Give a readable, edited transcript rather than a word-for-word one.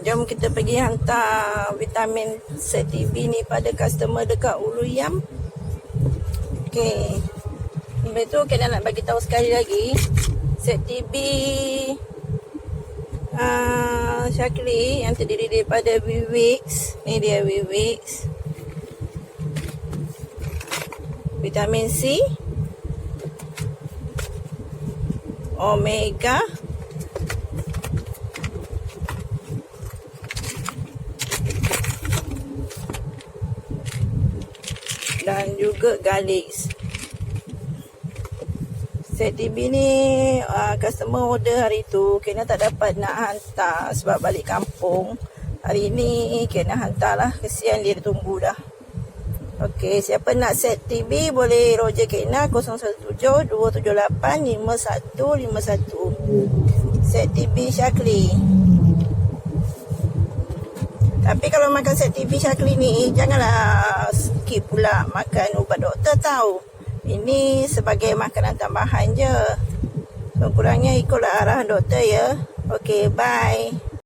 Jom kita pergi hantar vitamin set TB ni pada customer dekat Ulu Yam. Okey. Lepas tu kena nak bagi tahu sekali lagi. Set TB Syakri yang terdiri daripada Vivix. Ni dia Vivix. Vitamin C, Omega, dan juga Galix. Set TB ni customer order hari tu, kena tak dapat nak hantar sebab balik kampung. Hari ni kena hantar lah, kesian dia tunggu dah. Okey, siapa nak set TB boleh Roger Kena 017-278-5151. Set TB Syakli. Tapi kalau makan set TB Syakli ni, janganlah skip pula makan ubat doktor tahu. Ini sebagai makanan tambahan je. So, kurangnya ikutlah arahan doktor ya. Okey, bye.